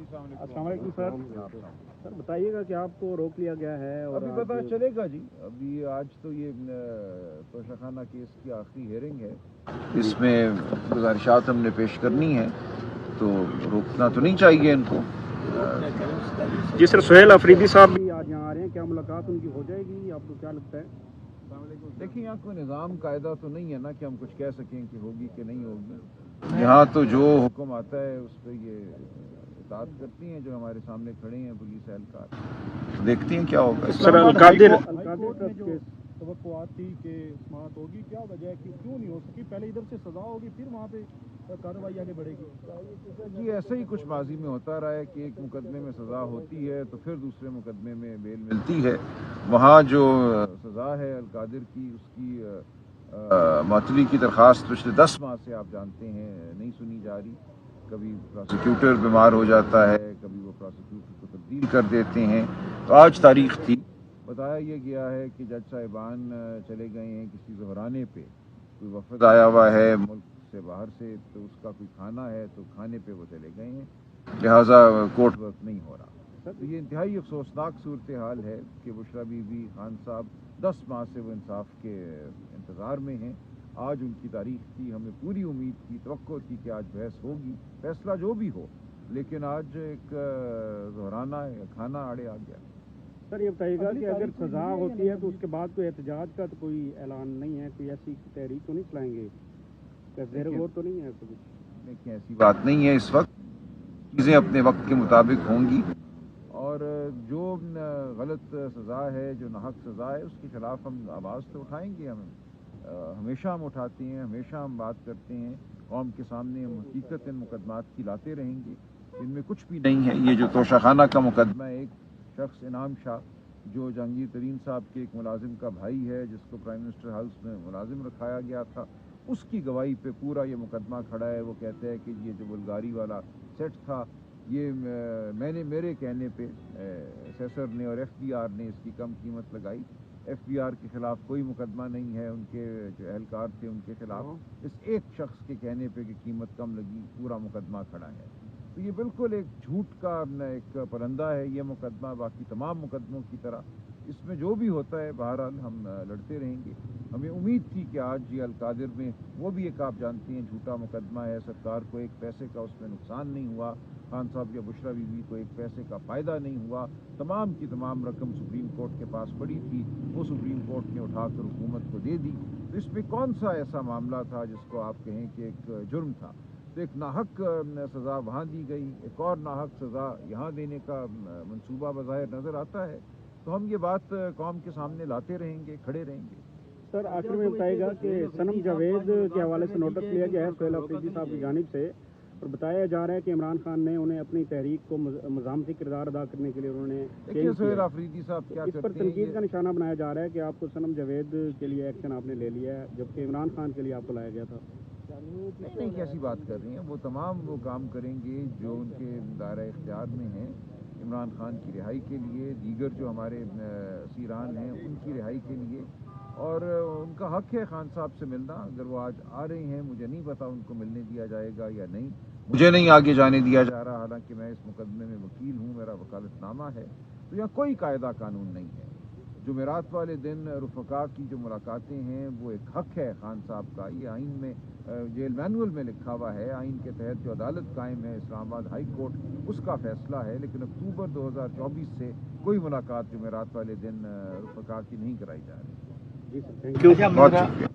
अस्सलाम वालेकुम सर बताइएगा कि आपको रोक लिया गया है और अभी पता चलेगा जी। अभी आज तो ये तोशाखाना केस की आखिरी हियरिंग है, इसमें गुजारिशात हमने पेश करनी है, तो रोकना तो नहीं चाहिए इनको। जी सर, सुहेल अफरीदी साहब भी आज यहाँ आ रहे हैं, क्या मुलाकात उनकी हो जाएगी, आपको क्या लगता है? देखिए, यहाँ कोई निज़ाम कायदा तो नहीं है ना कि हम कुछ कह सकें कि होगी कि नहीं होगी। यहाँ तो जो हुक्म आता है उस पर ये इताअत करती हैं जो हमारे सामने खड़े हैं पुलिस एहलकार। देखते हैं क्या होगा। सर अलकादिर तवक्कुआत थी कि समाअत होगी, क्या वजह है कि क्यों नहीं हो सकी? पहले इधर से सजा होगी फिर वहाँ पे कार्रवाई आगे बढ़ेगी। जी ऐसा ही कुछ माजी में होता रहा है कि एक मुकदमे में सज़ा होती है तो फिर दूसरे मुकदमे में बेल मिलती है। वहाँ जो सज़ा है अलकादिर की, उसकी मअतली की दरख्वास्त पिछले 10 माह से आप जानते हैं नहीं सुनी जा रही। कभी प्रोसिक्यूटर बीमार हो जाता है, कभी वो प्रोसिक्यूटर को तब्दील कर देते हैं। तो आज तारीख थी, बताया ये गया है कि जज साहिबान चले गए हैं किसी ज़हराने पे, कोई वफद आया हुआ है मुल्क से बाहर से, तो उसका कोई खाना है तो खाने पे वो चले गए हैं, लिहाजा कोर्ट वर्क नहीं हो रहा। तो ये इंतहाई अफसोसनाक सूरत हाल है कि बुशरा बीबी खान साहब 10 माह से वो इंसाफ के इंतज़ार में हैं। आज उनकी तारीख थी, हमें पूरी उम्मीद थी, तवक्को थी कि आज बहस होगी, फैसला जो भी हो, लेकिन आज एक ज़हराना खाना आड़े आ गया। सर ये बताइएगा कि अगर सजा होती है तो उसके बाद कोई एहतजाज का तो कोई ऐलान नहीं है, कोई ऐसी तहरीक तो नहीं चलाएंगे, ज़ेर गौर तो नहीं है कुछ? देखिए ऐसी बात नहीं है, इस वक्त चीज़ें अपने वक्त के मुताबिक होंगी और जो गलत सज़ा है, जो नाहक सज़ा है, उसके खिलाफ हम आवाज़ तो उठाएंगे। हम हमेशा हम उठाते हैं, हमेशा हम बात करते हैं, कौम के सामने हम हकीकत इन मुकदमात की लाते रहेंगे। इनमें कुछ भी नहीं है। ये जो तोशाखाना का मुकदमा है, एक शख्स इनाम शाह जो जहांगीर तरीन साहब के एक मुलाजिम का भाई है, जिसको प्राइम मिनिस्टर हाउस में मुलाजिम रखाया गया था, उसकी गवाही पे पूरा ये मुकदमा खड़ा है। वो कहते हैं कि ये जो बुल्गारी वाला सेट था, ये मैंने मेरे कहने पे असेसर ने और एफबीआर ने इसकी कम कीमत लगाई। एफबीआर के खिलाफ कोई मुकदमा नहीं है, उनके जो एहलकार थे उनके खिलाफ इस एक शख्स के कहने पे कि कीमत कम लगी, पूरा मुकदमा खड़ा है। तो ये बिल्कुल एक झूठ का एक परंदा है ये मुकदमा, बाकी तमाम मुकदमों की तरह इसमें जो भी होता है बहरहाल हम लड़ते रहेंगे। हमें उम्मीद थी कि आज ये अलकादिर में वो भी एक आप जानती हैं झूठा मुकदमा है, सरकार को एक पैसे का उसमें नुकसान नहीं हुआ, खान साहब या बुशरा बीबी को एक पैसे का फ़ायदा नहीं हुआ, तमाम की तमाम रकम सुप्रीम कोर्ट के पास पड़ी थी, वो सुप्रीम कोर्ट ने उठाकर हुकूमत को दे दी। तो इसमें कौन सा ऐसा मामला था जिसको आप कहें कि एक जुर्म था? तो एक नाहक सज़ा वहाँ दी गई, एक और नाहक सज़ा यहाँ देने का मंसूबा बज़ाहिर नज़र आता है। तो हम ये बात कौम के सामने लाते रहेंगे, खड़े रहेंगे। सर आखिर में बताएगा कि सनम जावेद के हवाले से नोटिस लिया गया है सुहेल अफरीदी साहब की जानिब से, और बताया जा रहा है कि इमरान खान ने उन्हें अपनी तहरीक को मज़ामती किरदार अदा करने के लिए उन्होंने देखिए सुहेल अफरीदी साहब क्या इस पर तनकीद का निशाना बनाया जा रहा है कि आपको सनम जावेद के लिए एक्शन आपने ले लिया है, जबकि इमरान खान के लिए आपको लाया गया था। नहीं, कैसी बात कर रही हैं? वो तमाम वो काम करेंगे जो उनके दायरा इख्तियार में हैं, इमरान खान की रिहाई के लिए, दीगर जो हमारे असीरान हैं उनकी रिहाई के लिए, और उनका हक है खान साहब से मिलना। अगर वो आज आ रहे हैं, मुझे नहीं पता उनको मिलने दिया जाएगा या नहीं, मुझे नहीं आगे जाने दिया जा रहा, हालांकि मैं इस मुकदमे में वकील हूँ, मेरा वकालतनामा है। तो यहाँ कोई कायदा कानून नहीं है। जुमेरात वाले दिन रुफका की जो मुलाकातें हैं वो एक हक है खान साहब का, ये आइन में जेल मैनुअल में लिखा हुआ है, आइन के तहत जो अदालत कायम है इस्लामाबाद हाई कोर्ट उसका फैसला है। लेकिन अक्टूबर 2024 से कोई मुलाकात जुमेरात वाले दिन रुफका की नहीं कराई जा रही। जी सर, थैंक यू, बहुत शुक्रिया,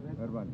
मेहरबानी।